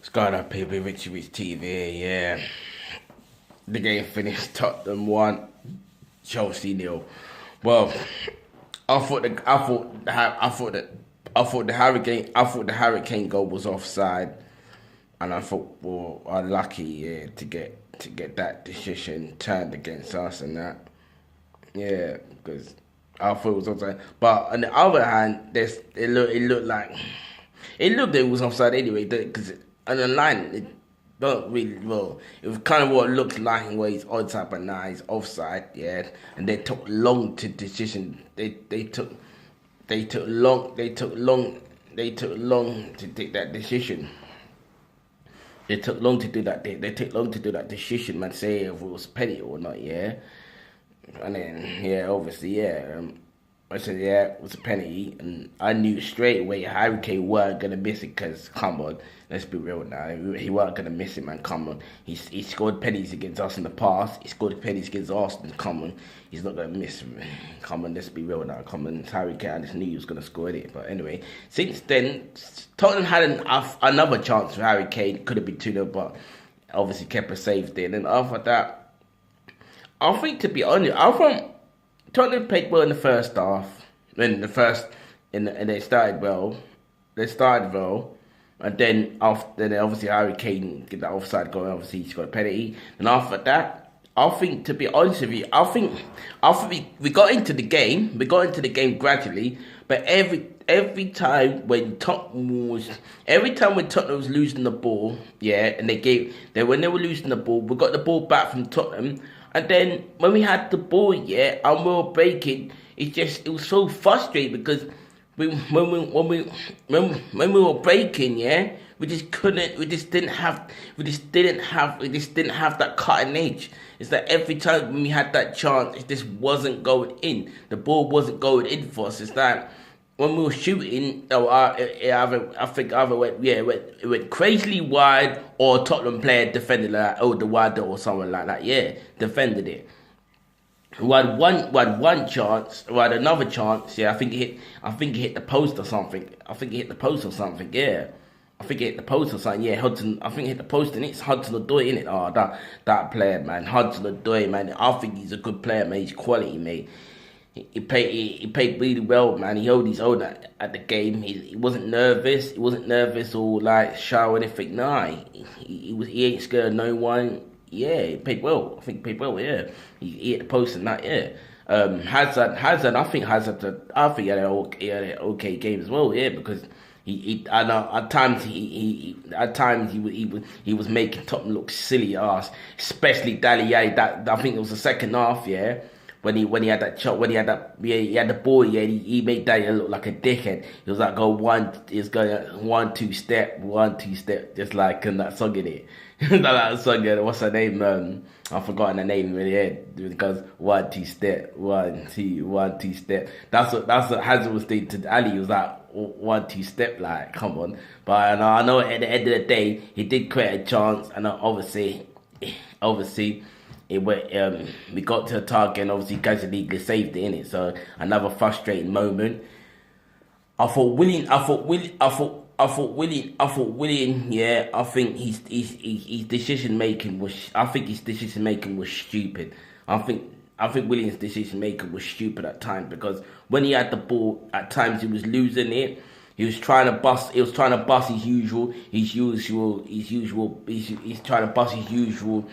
Sky up people, Richie Rich TV, yeah. The game finished, Tottenham 1, Chelsea 0. Well, I thought the Hurricane goal was offside, and I thought, well, unlucky, yeah, to get that decision turned against us and that, yeah, because I thought it was offside. But on the other hand, it looked like it was offside anyway, because on the line, it don't really, well, it was kind of what it looked like where he's onside, but now he's offside, yeah. And they took long to decision. They took long to take that decision. They took long to do that. They took long to do that decision, man. Say if it was penny or not, yeah. And then, yeah, obviously, yeah. I said, yeah, it was a penalty, and I knew straight away Harry Kane weren't going to miss it, because, come on, let's be real now, he weren't going to miss it, man, come on. He scored penalties against us in the past, he scored penalties against Arsenal, come on, he's not going to miss it, man. Come on, let's be real now, come on, it's Harry Kane, I just knew he was going to score it, but anyway, since then, Tottenham had another chance for Harry Kane, could have been 2-0, but obviously Kepa saved it, and then after that, I think, to be honest, Tottenham played well in the first half. And they started well. And then obviously Harry Kane get that offside goal. Obviously he got a penalty. And after that, I think, to be honest with you, I think we got into the game. We got into the game gradually. But every time when Tottenham was losing the ball, yeah, and when they were losing the ball, we got the ball back from Tottenham. And then when we had the ball, yeah, and we were breaking, it was so frustrating, because when we were breaking, yeah, we just didn't have that cutting edge. It's like every time when we had that chance, it just wasn't going in. The ball wasn't going in for us. It's like when we were shooting, I think it went crazily wide, or Tottenham player defended like the wide or something like that. Yeah, defended it. We had one chance. We had another chance. Yeah, I think it hit the post or something. Yeah, I think it hit the post or something. Yeah, Hudson. I think it hit the post, and it's Hudson-Odoi, innit? Oh, that player, man, Hudson-Odoi, man. I think he's a good player, man. He's quality, mate. He played really well, man. He held his own at the game. He wasn't nervous. He wasn't nervous or like shy or anything. Nah, he ain't scared of no one. Yeah, he played well. I think he played well. Yeah, he hit the post and that. Yeah. Hazard. I think he had an okay game as well. Yeah, because I know at times he was making Tottenham look silly ass, especially Dali. That I think it was the second half. Yeah. When he had he had the ball, yeah, he made Daniel look like a dickhead. He was like, going 1-2 step, just like in that song in it. That song, what's her name? I've forgotten her name really. Yeah, it goes 1-2 step, 1-2 step. That's what Hazard was doing to Ali. He was like 1-2 step, like, come on. But I know at the end of the day, he did create a chance, and obviously. It went. We got to the target, and obviously Gazzaliglia saved it, innit? So another frustrating moment. I thought Willian. Yeah, I think his decision making was. I think his decision making was stupid. I think Willian's decision making was stupid at times, because when he had the ball, at times he was losing it. He was trying to bust. He was trying to bust He's trying to bust his usual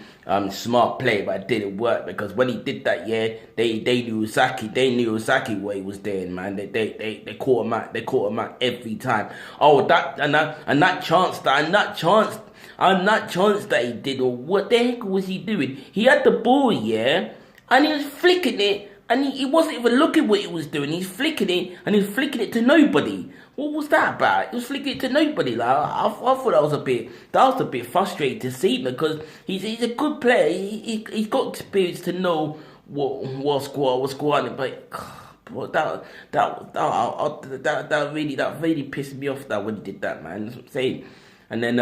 smart play, but it didn't work, because when he did that, yeah, they knew exactly what he was doing, man. They caught him out. They caught him out every time. Oh, that chance that he did, or what the heck was he doing? He had the ball, yeah, and he was flicking it. And he wasn't even looking what he was doing. He's flicking it, and he's flicking it to nobody. What was that about? He was flicking it to nobody. Like I thought that was a bit frustrating to see, because he's a good player. He's got experience to know what's going on. But that really pissed me off, that when he did that, man. That's what I'm saying. And then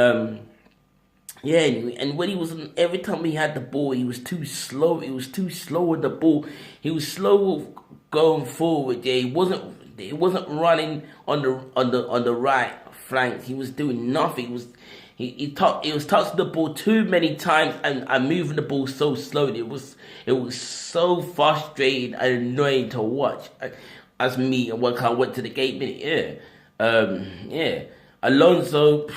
yeah, and when every time he had the ball, he was too slow. He was too slow with the ball. He was slow going forward. Yeah, he wasn't running on the right flanks. He was doing nothing. He was touching the ball too many times and moving the ball so slowly. It was so frustrating and annoying to watch. As me and when I went to the game, yeah. Alonso,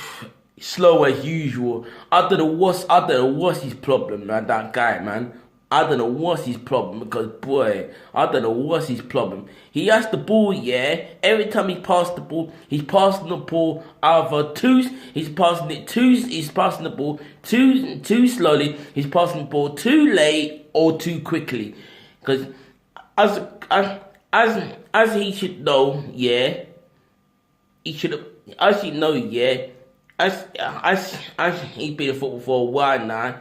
slow as usual. I don't know what's his problem, man. That guy, man. I don't know what's his problem because boy, I don't know what's his problem. He has the ball, yeah. Every time he passes the ball, he's passing the ball either he's passing the ball too slowly, he's passing the ball too late or too quickly. Because as he should know, yeah, as he's been in football for a while now.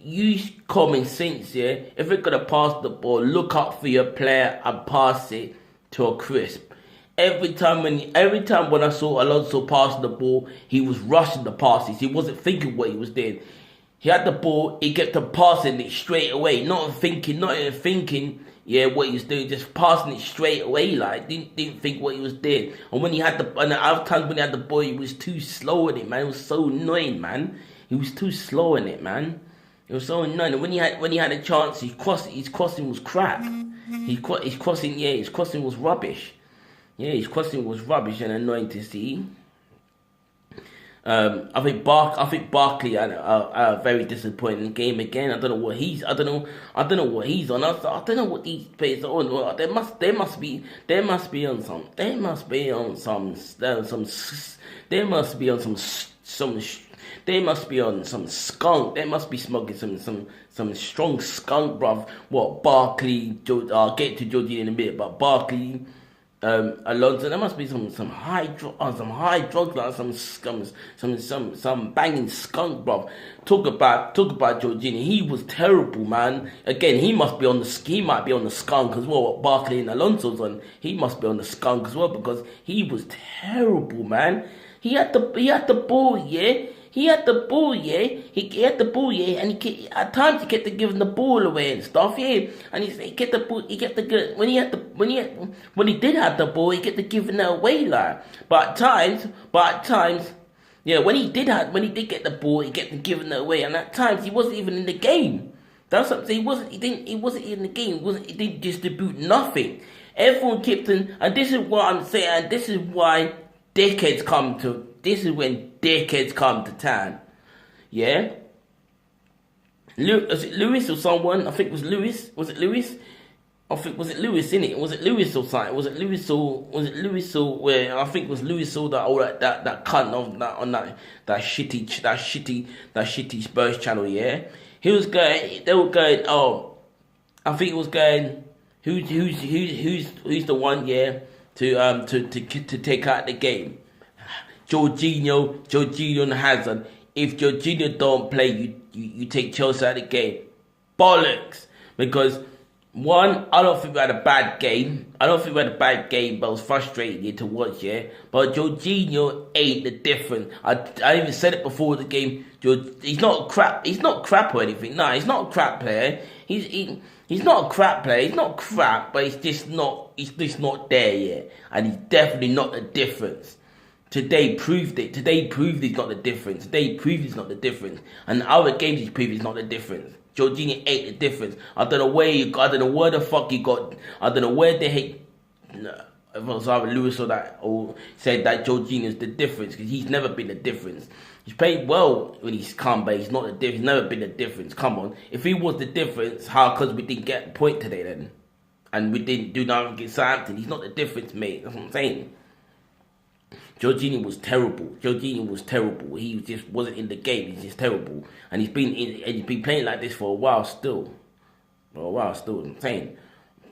Use common sense, yeah. If you're gonna pass the ball, look up for your player and pass it to a crisp. Every time when I saw Alonso pass the ball, he was rushing the passes. He wasn't thinking what he was doing. He had the ball, he kept on passing it straight away, not even thinking, yeah, what he was doing, just passing it straight away, like didn't think what he was doing. And when he had the other times when he had the ball, he was too slow in it, man. It was so annoying, man. He was too slow in it, man. It was so annoying. And when he had a chance, his crossing was crap. His crossing was rubbish. Yeah, his crossing was rubbish and annoying to see. I think Barkley had a very disappointing game again. I don't know what he's on. I don't know what these players are on. They must be on some skunk. They must be smoking some strong skunk, bruv. What Barkley? I'll get to Jordi in a minute, but Barkley, Alonso. There must be some high drugs, like some banging skunk, bruv. Talk about Jorginho. He was terrible, man. Again, he might be on the skunk as well. What Barkley and Alonso's on, he must be on the skunk as well because he was terrible, man. He had the ball, yeah. He had the ball, and at times he kept giving the ball away and stuff, yeah. And he kept the ball. When he did have the ball, he kept giving it away, like. But at times, yeah. When he did get the ball, he kept giving it away, and at times he wasn't even in the game. That's what I'm saying. He wasn't in the game. He didn't distribute nothing. Everyone kept in, and this is what I'm saying. And this is why dickheads come to. This is when dickheads come to town. Yeah? Was it Lewis or someone? I think it was Lewis. Was it Lewis? I think, was it Lewis, innit? Was it Lewis or something? Was it Lewis or where? I think it was Lewis or that cunt on that shitty Spurs channel, yeah? They were going, I think it was going, who's the one, yeah, to take out the game? Jorginho and Hazard. If Jorginho don't play, you take Chelsea out of the game. Bollocks. Because one, I don't think we had a bad game. But it was frustrating to watch, yeah. But Jorginho ain't the difference. I even said it before the game. He's not crap or anything. No, he's not a crap player. He's not a crap player. He's not crap, but he's just not there yet. And he's definitely not the difference. Today proved it. Today proved he's not the difference. And other games he's proved he's not the difference. Jorginho ain't the difference. I don't know where the fuck he got. I don't know where they hate. No, if it was either Lewis or said that Jorginho's the difference because he's never been the difference. He's played well when he's come, but he's not the difference. He's never been the difference. Come on, if he was the difference, how? Because we didn't get a point today then, and we didn't do nothing against Southampton. He's not the difference, mate. That's what I'm saying. Jorginho was terrible. He just wasn't in the game. He's just terrible, and he's been playing like this for a while still. I'm saying.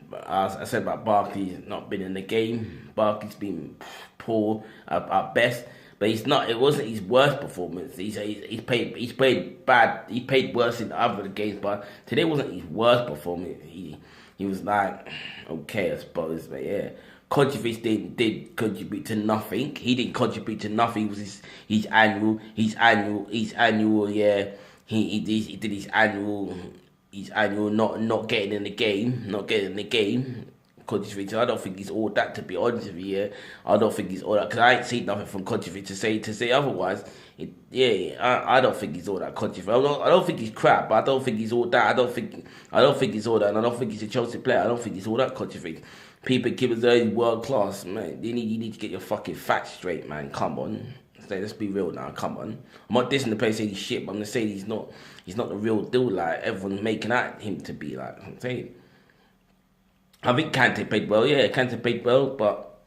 But as I said about Barkley's not been in the game. Barkley's been poor at best, but it wasn't his worst performance. He's played bad. He played worse in the other games, but today wasn't his worst performance. He was like okay, I suppose, but yeah. Controversy did contribute to nothing. He didn't contribute to nothing. It was his annual. Yeah, he did his annual. Not getting in the game. Kojic. I don't think he's all that, to be honest with you. Yeah, I don't think he's all that because I ain't seen nothing from Kojic to say otherwise. I don't think he's all that Kojic. I don't think he's crap, but I don't think he's all that. I don't think he's all that, and I don't think he's a Chelsea player. I don't think he's all that Kojic. People give us a world class, man. You need to get your fucking facts straight, man. Come on. Let's be real now. Come on. I'm not dissing the player saying he's shit, but I'm gonna say he's not the real deal like everyone's making out him to be. Like I'm saying, I think Kante played well. Yeah, Kante played well, but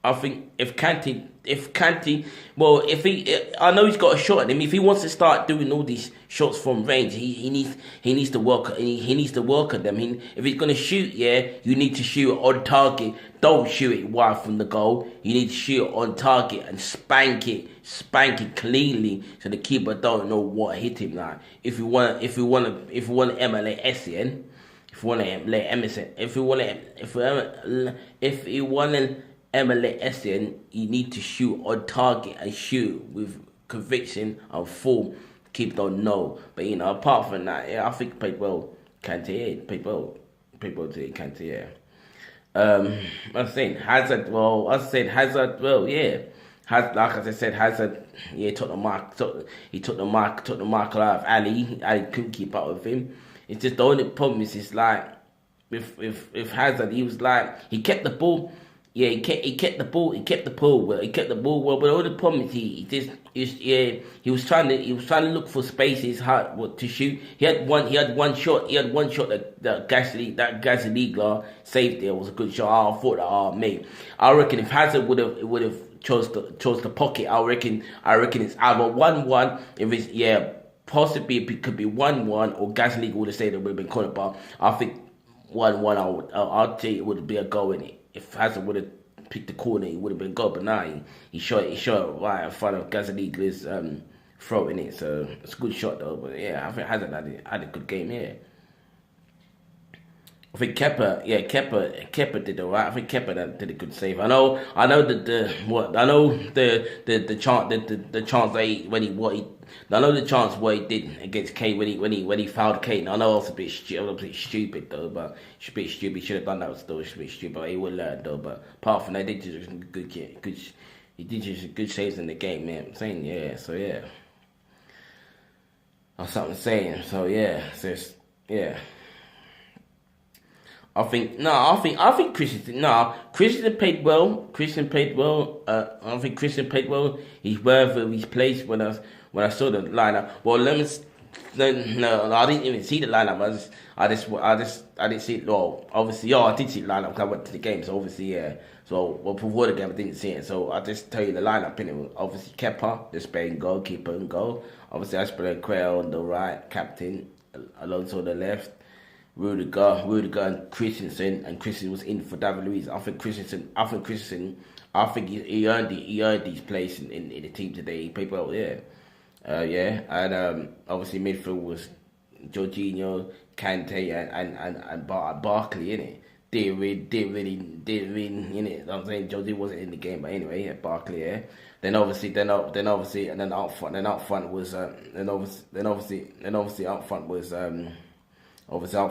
I think if Kante, I know he's got a shot at him. If he wants to start doing all these shots from range, he needs to work. He needs to work at them. If he's gonna shoot, you need to shoot on target. Don't shoot it wide from the goal. You need to shoot it on target and spank it cleanly, so the keeper don't know what hit him. Like if you want to emulate Essien, if you want to emulate Essien, you need to shoot on target and shoot with conviction and form. Keep don't know, but apart from that, I think he played well. Kante, played well today. Kante, yeah. I was saying Hazard. Like I said, Hazard, took the mark out of Ali. Ali couldn't keep up with him. It's just the only problem is, it's like with Hazard, he was like, he kept the ball. Yeah, he kept the ball well. But the only problem is he was trying to look for spaces to shoot. He had one shot that Gazaniga saved there. It was a good shot. I thought mate. I reckon if Hazard would have chose the pocket, I reckon it's either 1-1. If it's possibly it could be 1-1, or Gazaniga would have said it would have been corner. But I think 1-1. I'd say it would be a goal in it. If Hazard would have picked the corner, he would have been good. But now he shot it right in front of Gazaniga's throat in it. So it's a good shot though. But yeah, I think Hazard had a good game. Yeah, I think Kepa did alright. I think Kepa did a good save. I know that the chance the chance what he did against Kane when he fouled Kane. I know it was a bit stupid though, but it's a bit stupid. He should have done that still. It's a bit stupid, but he would learn though. But apart from that, he did just good saves in the game, man. I'm saying, yeah. So yeah, that's what I'm saying. So yeah, I think Christensen played well. I think Christensen played well. He's worth of his place when I saw the lineup. Well, I didn't even see the lineup. I didn't see it. Well, obviously, I did see the lineup because I went to the game. So obviously, yeah. So before the game, I didn't see it. So I just tell you the lineup. Innit? Obviously, Kepa, the Spain goalkeeper and goal. Obviously, Aspilicueta on the right, captain. Alonso on the left. Rudiger and Christensen was in for David Luiz. I think Christensen he earned his place in the team today. He played well, yeah. And obviously midfield was Jorginho, Kante and Barkley, innit? Didn't really, innit? I'm saying Jorginho wasn't in the game, but anyway, yeah, Barkley, yeah. Then obviously, up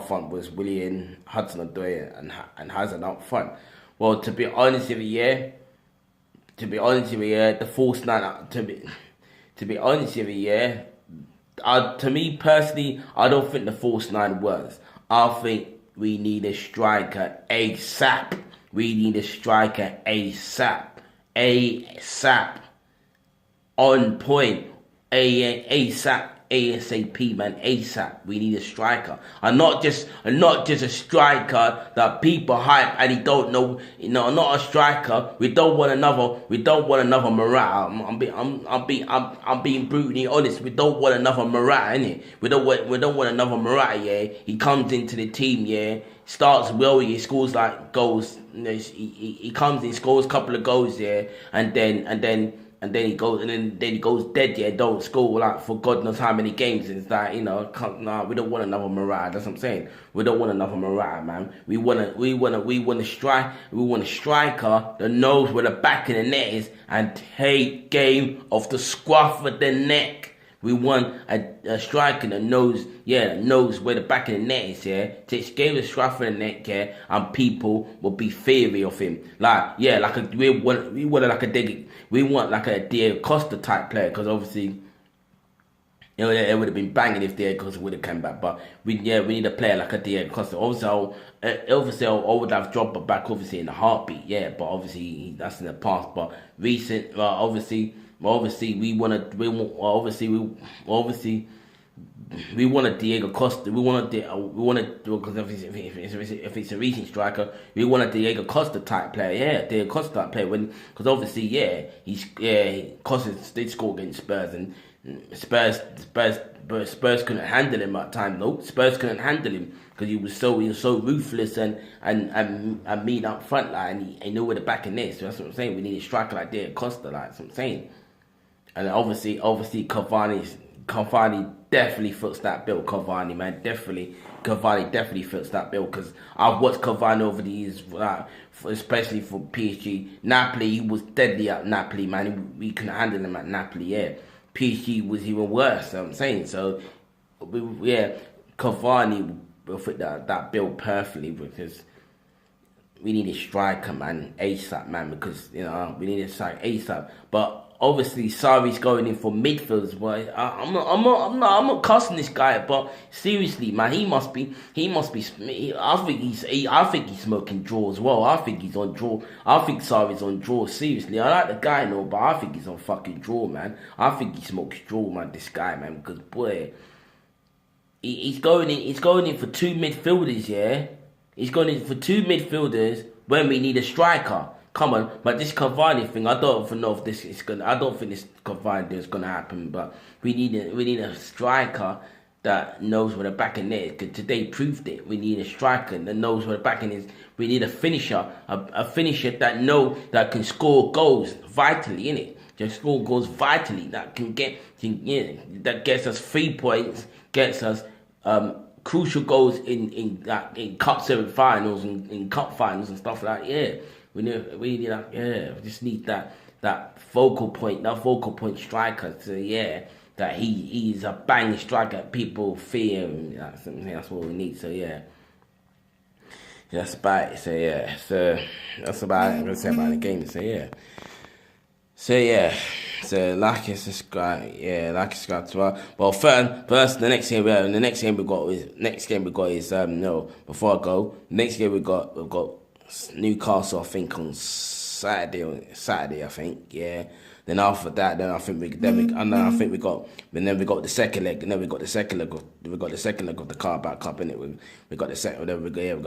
front was Willian, Hudson-Odoi and Hazard up front. Well, to be honest with you, the false nine. To be honest with you, to me personally, I don't think the false nine works. I think we need a striker ASAP. ASAP. On point. ASAP, man, ASAP. We need a striker, and not just a striker that people hype and he don't know. Not a striker. We don't want another Morata. I'm being brutally honest. We don't want another Morata, innit? We don't want another Morata. Yeah, he comes into the team. Yeah, starts well. He scores like goals. He comes in, scores a couple of goals. Yeah, and then he goes dead. Yeah, don't score like for God knows how many games. It's like we don't want another Morata. That's what I'm saying. We don't want another Morata, man. We want a striker that knows where the back of the net is and take game off the scruff of the neck. We want a striker that knows where the back of the net is, yeah. Takes game of striker in the net, yeah, and people will be theory of him. We want like a Diego Costa type player, because obviously, you know, it would have been banging if Diego Costa would have come back. But we need a player like a Diego Costa. Obviously, I would have dropped back obviously in a heartbeat, yeah. But obviously that's in the past. But recent, obviously we want a Diego Costa. Because if it's a recent striker, we want a Diego Costa type player. Yeah, Diego Costa type player. Because obviously, Costa did score against Spurs, and Spurs couldn't handle him at times. No, Spurs couldn't handle him because he was so ruthless and mean up front, like, and he knew where the back end is. So that's what I'm saying. We need a striker like Diego Costa, like, that's what I'm saying. And obviously Cavani definitely fits that bill. Cavani definitely fits that bill, because I've watched Cavani over the years, especially for PSG. Napoli, he was deadly at Napoli, man. We couldn't handle him at Napoli, yeah. PSG was even worse, I'm saying. So, Cavani will fit that bill perfectly, because we need a striker, man, ASAP, man, because, you know, we need a striker ASAP. But obviously, Sarri's going in for midfielders, but I'm not cussing this guy, but seriously, man, he must be. I think he's smoking draw as well. I think he's on draw. I think Sarri's on draw. Seriously, I like the guy, no, but I think he's on fucking draw, man. I think he smokes draw, man. This guy, man, because boy, he's going in. He's going in for two midfielders, yeah. He's going in for two midfielders when we need a striker. Come on, but this Cavani thing, I don't know if this is gonna. I don't think this Cavani is gonna happen. But we need a striker that knows where the back end is. Because today proved it. We need a striker that knows where the back end is. We need a finisher, a finisher that can score goals vitally, innit? Just score goals vitally, that that gets us 3 points, gets us crucial goals in cup semi-finals and in cup finals and stuff like that. Yeah. We need that. Yeah, we just need that focal point striker. So yeah, that he's a bang striker. People fear him. That's what we need. So yeah, that's about it. So yeah, so that's about it. I'm gonna say about the game. So like and subscribe. Yeah, like and subscribe to us. Well, first, the next game we got is no. Before I go, next game we've got Newcastle, I think, on Saturday, I think, yeah. Then after that, I think we got the second leg, and then we got the second leg of the Carabao Cup, innit? We got the second leg, innit?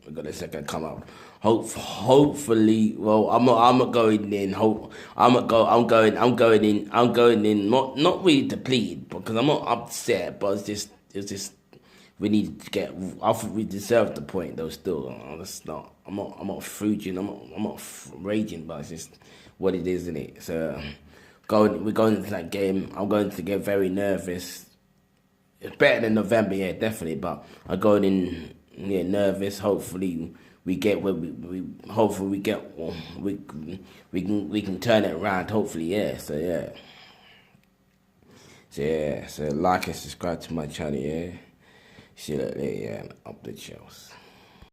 We got the second come up. Hopefully, well, I'm not going in. I'm going in. Not really depleted, because I'm not upset, but it's just. We need to get. I think we deserve the point, though. Still, I'm not fuging. I'm not raging, but it's just what it is, isn't it? So, we're going into that game. I'm going to get very nervous. It's better than November, yeah, definitely. But I'm going in, yeah, nervous. Hopefully, we get where we can turn it around. Hopefully, yeah. So yeah. So like and subscribe to my channel, yeah. See you later, yeah, up the shelves.